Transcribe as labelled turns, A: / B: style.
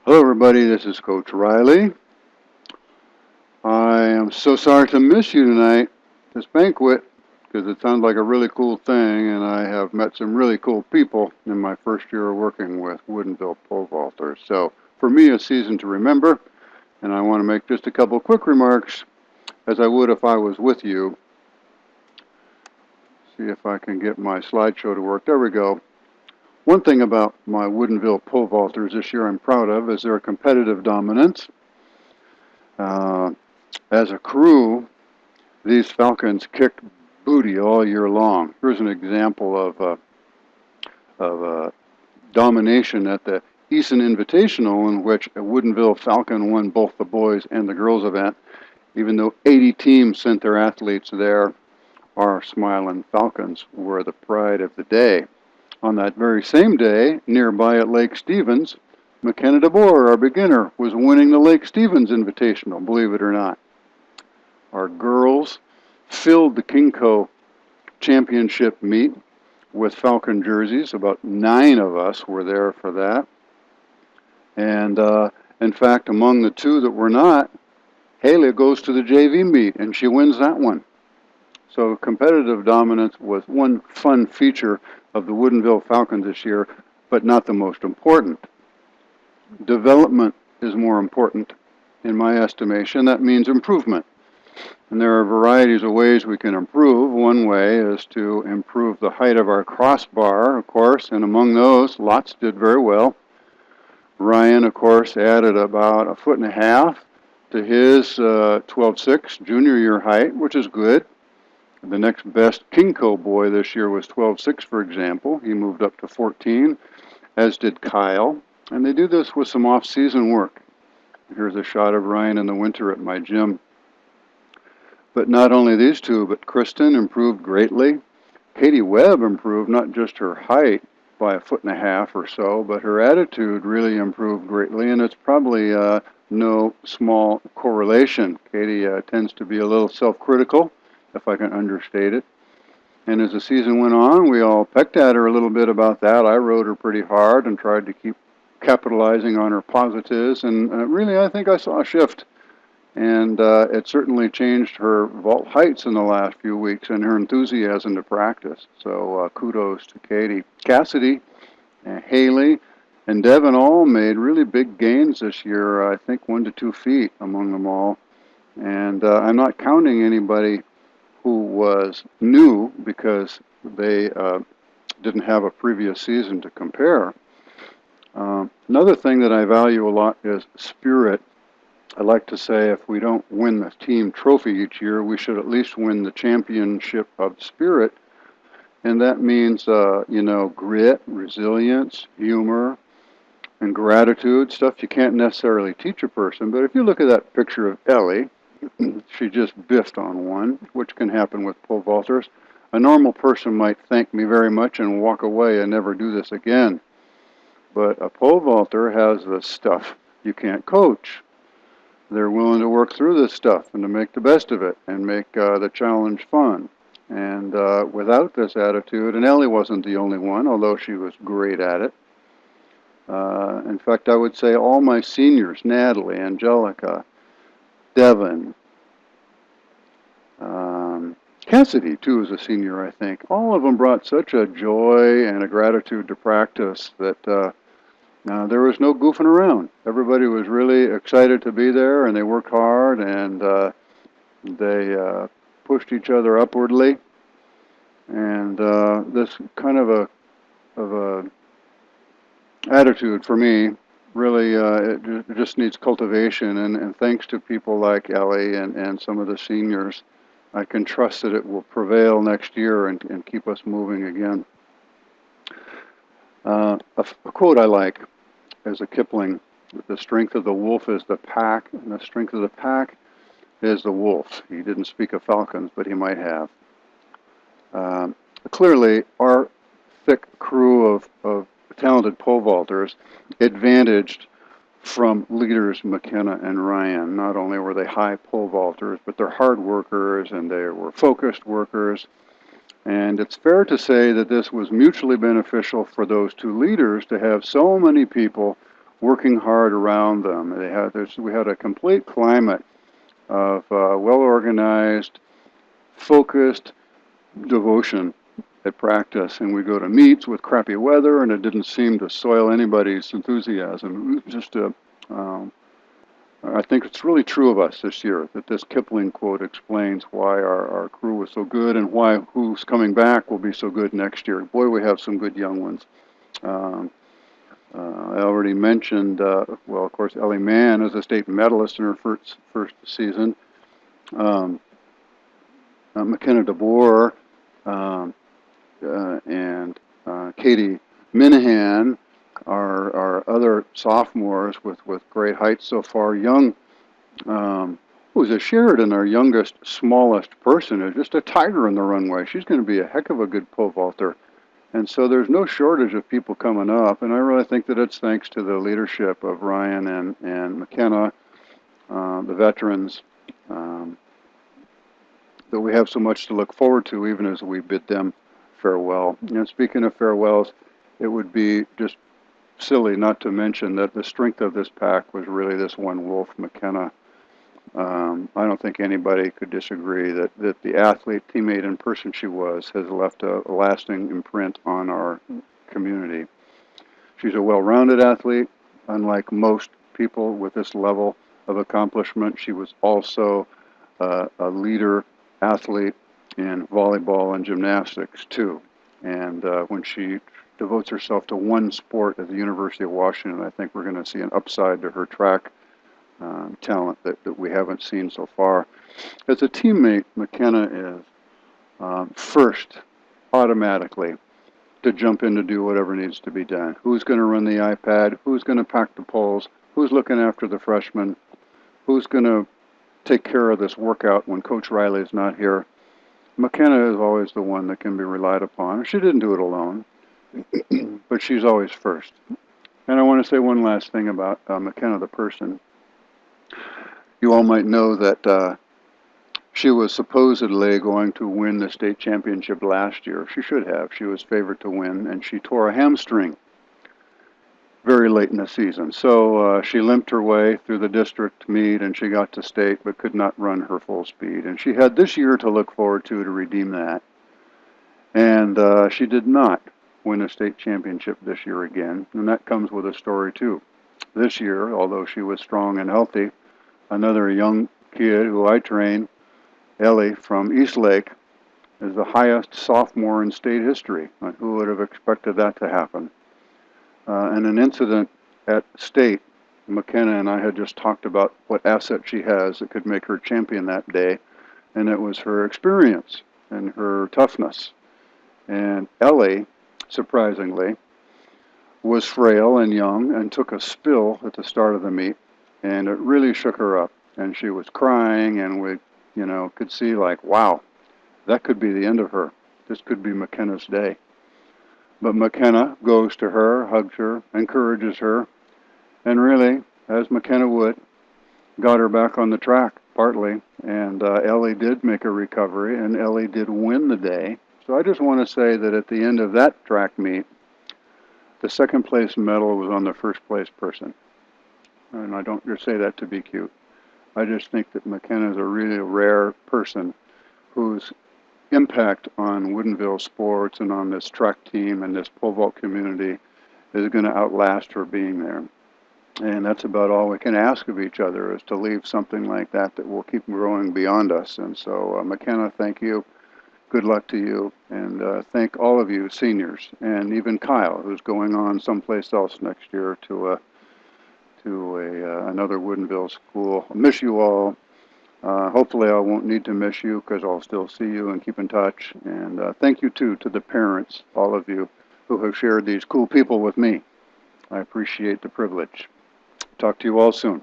A: Hello, everybody. This is Coach Riley. I am so sorry to miss you tonight, this banquet, because it sounds like a really cool thing, and I have met some really cool people in my first year of working with Woodinville Pole Vaulters. So, for me, a season to remember, and I want to make just a couple quick remarks, as I would if I was with you. See if I can get my slideshow to work. There we go. One thing about my Woodinville Pole Vaulters this year I'm proud of is their competitive dominance. Uh, as a crew, these Falcons kicked booty all year long. Here's an example of domination at the Easton Invitational, in which a Woodinville Falcon won both the boys and the girls event. Even though 80 teams sent their athletes there, our Smiling Falcons were the pride of the day. On that very same day, nearby at Lake Stevens, McKenna DeBoer, our beginner, was winning the Lake Stevens Invitational, believe it or not. Our girls filled the Kingco Championship meet with Falcon jerseys. About 9 of us were there for that. And in fact, among the 2 that were not, Haley goes to the JV meet and she wins that one. So competitive dominance was one fun feature of the Woodinville Falcons this year, but not the most important. Development is more important, in my estimation. That means improvement. And there are varieties of ways we can improve. One way is to improve the height of our crossbar, of course, and among those, lots did very well. Ryan, of course, added about 1.5 feet to his 12.6 junior year height, which is good. The next best Kingco boy this year was 12.6, for example. He moved up to 14, as did Kyle. And they do this with some off-season work. Here's a shot of Ryan in the winter at my gym. But not only these 2, but Kristen improved greatly. Katie Webb improved not just her height by 1.5 feet or so, but her attitude really improved greatly, and it's probably no small correlation. Katie tends to be a little self-critical, if I can understate it. And as the season went on, we all pecked at her a little bit about that. I rode her pretty hard and tried to keep capitalizing on her positives, and really I think I saw a shift. And it certainly changed her vault heights in the last few weeks and her enthusiasm to practice. So kudos to Katie. Cassidy, Haley, and Devin all made really big gains this year, I think 1 to 2 feet among them all. And I'm not counting anybody who was new because they didn't have a previous season to compare. Another thing that I value a lot is spirit. I like to say if we don't win the team trophy each year, we should at least win the championship of spirit. And that means, grit, resilience, humor, and gratitude, stuff you can't necessarily teach a person. But if you look at that picture of Ellie, she just biffed on one, which can happen with pole vaulters. A normal person might thank me very much and walk away and never do this again. But a pole vaulter has the stuff you can't coach. They're willing to work through this stuff and to make the best of it and make the challenge fun. And without this attitude, and Ellie wasn't the only one, although she was great at it. In fact, I would say all my seniors, Natalie, Angelica, Devin, Cassidy, too, is a senior, I think. All of them brought such a joy and a gratitude to practice that there was no goofing around. Everybody was really excited to be there, and they worked hard, and they pushed each other upwardly. And this kind of a attitude for me really it just needs cultivation. And thanks to people like Ellie and some of the seniors, I can trust that it will prevail next year and keep us moving again. A quote I like is a Kipling: "The strength of the wolf is the pack, and the strength of the pack is the wolf." He didn't speak of falcons, but he might have. Clearly, our thick crew of talented pole vaulters advantaged from leaders McKenna and Ryan. Not only were they high pole vaulters, but they're hard workers and they were focused workers. And it's fair to say that this was mutually beneficial for those 2 leaders to have so many people working hard around them. We had a complete climate of well-organized, focused devotion at practice, and we go to meets with crappy weather, and it didn't seem to soil anybody's enthusiasm. It was just I think it's really true of us this year that this Kipling quote explains why our crew was so good and why who's coming back will be so good next year. Boy, we have some good young ones. Um, I already mentioned, well, of course, Ellie Mann is a state medalist in her first season. Um, McKenna DeBoer um, and Katie Minahan are other sophomores with great height so far. Young, who's a Sheridan, our youngest, smallest person, is just a tiger in the runway. She's going to be a heck of a good pole vaulter. And so there's no shortage of people coming up, and I really think that it's thanks to the leadership of Ryan and McKenna, the veterans, that we have so much to look forward to, even as we bid them farewell. And speaking of farewells, it would be just silly not to mention that the strength of this pack was really this one wolf, McKenna. I don't think anybody could disagree that the athlete, teammate, and person she was has left a lasting imprint on our community. She's a well-rounded athlete. Unlike most people with this level of accomplishment, she was also a leader athlete in volleyball and gymnastics, too. And when she devotes herself to one sport at the University of Washington, I think we're going to see an upside to her track talent that we haven't seen so far. As a teammate, McKenna is first, automatically, to jump in to do whatever needs to be done. Who's going to run the iPad? Who's going to pack the poles? Who's looking after the freshmen? Who's going to take care of this workout when Coach Riley's not here? McKenna is always the one that can be relied upon. She didn't do it alone, but she's always first. And I want to say one last thing about McKenna, the person. You all might know that she was supposedly going to win the state championship last year. She should have. She was favored to win, and she tore a hamstring very late in the season. So she limped her way through the district meet, and she got to state, but could not run her full speed. And she had this year to look forward to redeem that. And she did not win a state championship this year again, and that comes with a story, too. This year, although she was strong and healthy, another young kid who I train, Ellie from Eastlake, is the highest sophomore in state history. Who would have expected that to happen? And an incident at state, McKenna and I had just talked about what asset she has that could make her champion that day, and it was her experience and her toughness. And Ellie, surprisingly, was frail and young and took a spill at the start of the meet, and it really shook her up. And she was crying, and we, could see like, wow, that could be the end of her. This could be McKenna's day. But McKenna goes to her, hugs her, encourages her, and really, as McKenna would, got her back on the track, partly. And Ellie did make a recovery, and Ellie did win the day. So I just want to say that at the end of that track meet, the second place medal was on the first place person. And I don't just say that to be cute. I just think that McKenna is a really rare person whose impact on Woodinville sports and on this track team and this pole vault community is going to outlast her being there. And that's about all we can ask of each other, is to leave something like that that will keep growing beyond us. And so, McKenna, thank you. Good luck to you. And thank all of you seniors, and even Kyle, who's going on someplace else next year to another Woodinville school. I miss you all. Hopefully I won't need to miss you, because I'll still see you and keep in touch. And thank you, too, to the parents, all of you, who have shared these cool people with me. I appreciate the privilege. Talk to you all soon.